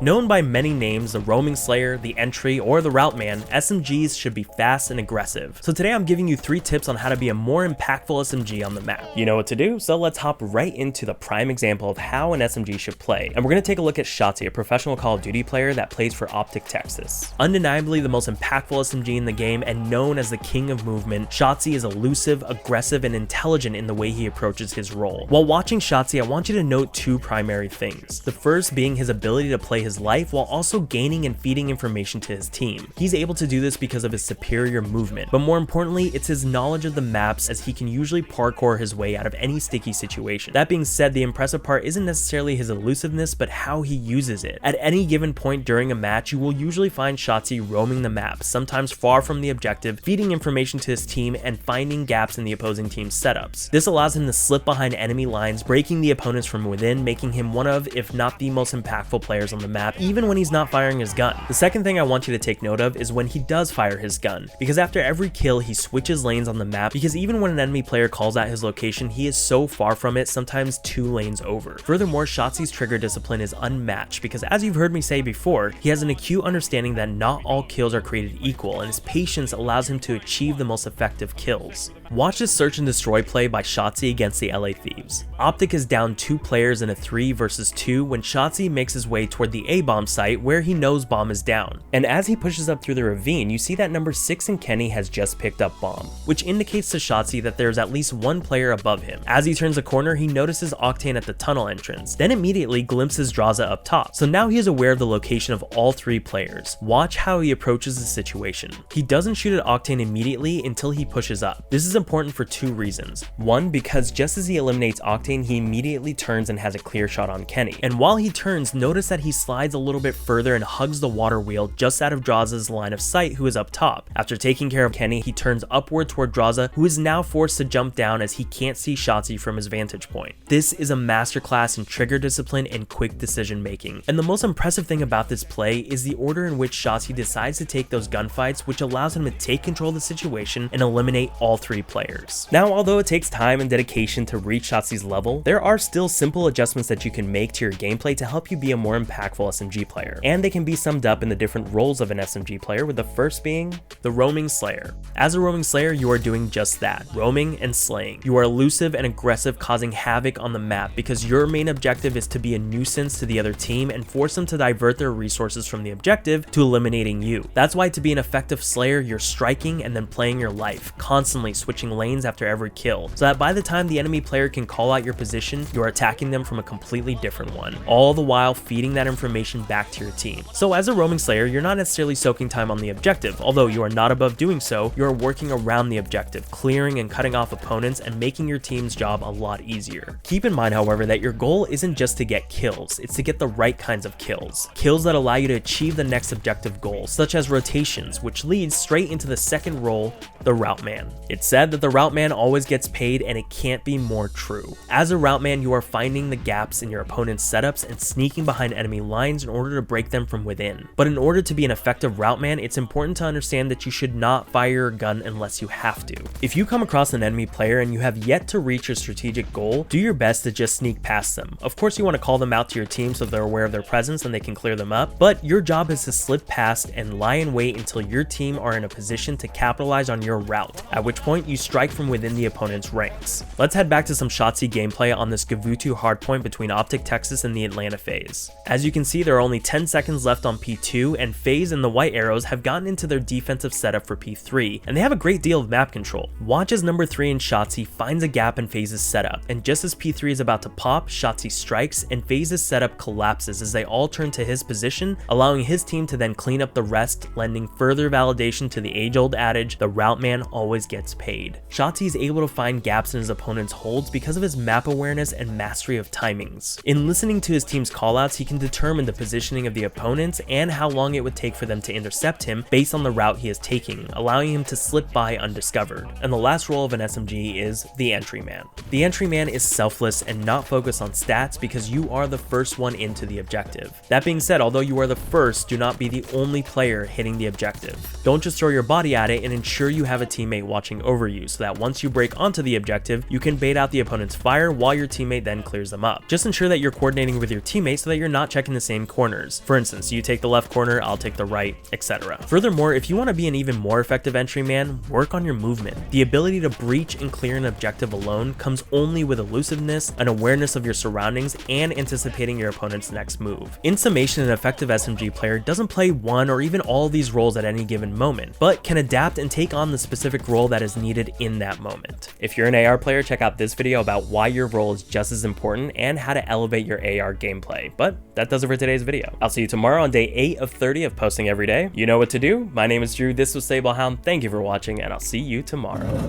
Known by many names, the Roaming Slayer, the Entry, or the Route Man, SMGs should be fast and aggressive. So today I'm giving you 3 tips on how to be a more impactful SMG on the map. You know what to do, so let's hop right into the prime example of how an SMG should play. And we're going to take a look at Shotzzy, a professional Call of Duty player that plays for OpTic Texas. Undeniably the most impactful SMG in the game and known as the king of movement, Shotzzy is elusive, aggressive, and intelligent in the way he approaches his role. While watching Shotzzy, I want you to note 2 primary things. The first being his ability to play his life while also gaining and feeding information to his team. He's able to do this because of his superior movement, but more importantly, it's his knowledge of the maps, as he can usually parkour his way out of any sticky situation. That being said, the impressive part isn't necessarily his elusiveness, but how he uses it. At any given point during a match, you will usually find Shotzzy roaming the map, sometimes far from the objective, feeding information to his team and finding gaps in the opposing team's setups. This allows him to slip behind enemy lines, breaking the opponents from within, making him one of, if not the most impactful players on the map, even when he's not firing his gun. The second thing I want you to take note of is when he does fire his gun, because after every kill he switches lanes on the map, because even when an enemy player calls out his location, he is so far from it, sometimes 2 lanes over. Furthermore, Shotzzy's trigger discipline is unmatched because, as you've heard me say before, he has an acute understanding that not all kills are created equal, and his patience allows him to achieve the most effective kills. Watch this search and destroy play by Shotzzy against the LA Thieves. OpTic is down 2 players in a 3 versus 2 when Shotzzy makes his way toward the A-bomb site where he knows bomb is down. And as he pushes up through the ravine, you see that number 6 in Kenny has just picked up bomb, which indicates to Shotzzy that there's at least 1 player above him. As he turns a corner, he notices Octane at the tunnel entrance, then immediately glimpses Draza up top. So now he is aware of the location of all 3 players. Watch how he approaches the situation. He doesn't shoot at Octane immediately until he pushes up. This is important for 2 reasons. One, because just as he eliminates Octane, he immediately turns and has a clear shot on Kenny. And while he turns, notice that he slides a little bit further and hugs the water wheel just out of Draza's line of sight, who is up top. After taking care of Kenny, he turns upward toward Draza, who is now forced to jump down as he can't see Shotzzy from his vantage point. This is a masterclass in trigger discipline and quick decision making. And the most impressive thing about this play is the order in which Shotzzy decides to take those gunfights, which allows him to take control of the situation and eliminate all 3 players. Now, although it takes time and dedication to reach Shotzzy's level, there are still simple adjustments that you can make to your gameplay to help you be a more impactful SMG player. And they can be summed up in the different roles of an SMG player, with the first being the Roaming Slayer. As a Roaming Slayer, you are doing just that, roaming and slaying. You are elusive and aggressive, causing havoc on the map because your main objective is to be a nuisance to the other team and force them to divert their resources from the objective to eliminating you. That's why to be an effective Slayer, you're striking and then playing your life, constantly switching lanes after every kill, so that by the time the enemy player can call out your position, you're attacking them from a completely different one, all the while feeding that information back to your team. So as a Roaming Slayer, you're not necessarily soaking time on the objective, although you are not above doing so. You are working around the objective, clearing and cutting off opponents and making your team's job a lot easier. Keep in mind, however, that your goal isn't just to get kills, it's to get the right kinds of kills. Kills that allow you to achieve the next objective goal, such as rotations, which leads straight into the second role, the Route Man. It's said that the Route Man always gets paid, and it can't be more true. As a Route Man, you are finding the gaps in your opponent's setups and sneaking behind enemy lines in order to break them from within. But in order to be an effective Route Man, it's important to understand that you should not fire your gun unless you have to. If you come across an enemy player and you have yet to reach your strategic goal, do your best to just sneak past them. Of course, you want to call them out to your team so they're aware of their presence and they can clear them up, but your job is to slip past and lie in wait until your team are in a position to capitalize on your route, at which point you strike from within the opponent's ranks. Let's head back to some Shotzzy gameplay on this Gavutu hardpoint between OpTic Texas and the Atlanta FaZe. As you can see, there are only 10 seconds left on P2, and FaZe and the White Arrows have gotten into their defensive setup for P3, and they have a great deal of map control. Watch as number 3 in Shotzzy finds a gap in FaZe's setup, and just as P3 is about to pop, Shotzzy strikes, and FaZe's setup collapses as they all turn to his position, allowing his team to then clean up the rest, lending further validation to the age-old adage, the Route Man always gets paid. Shotzzy is able to find gaps in his opponent's holds because of his map awareness and mastery of timings. In listening to his team's callouts, he can determine the positioning of the opponents and how long it would take for them to intercept him based on the route he is taking, allowing him to slip by undiscovered. And the last role of an SMG is the Entry Man. The Entry Man is selfless and not focused on stats because you are the first one into the objective. That being said, although you are the first, do not be the only player hitting the objective. Don't just throw your body at it, and ensure you have a teammate watching over you so that once you break onto the objective, you can bait out the opponent's fire while your teammate then clears them up. Just ensure that you're coordinating with your teammate so that you're not checking the same same corners. For instance, you take the left corner, I'll take the right, etc. Furthermore, if you want to be an even more effective entryman, work on your movement. The ability to breach and clear an objective alone comes only with elusiveness, an awareness of your surroundings, and anticipating your opponent's next move. In summation, an effective SMG player doesn't play one or even all of these roles at any given moment, but can adapt and take on the specific role that is needed in that moment. If you're an AR player, check out this video about why your role is just as important and how to elevate your AR gameplay. But that does it for today's video. I'll see you tomorrow on day 8 of 30 of posting every day. You know what to do. My name is Drew, this was Sablehound, thank you for watching, and I'll see you tomorrow.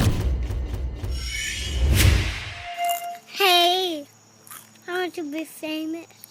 Hey, I want to be famous.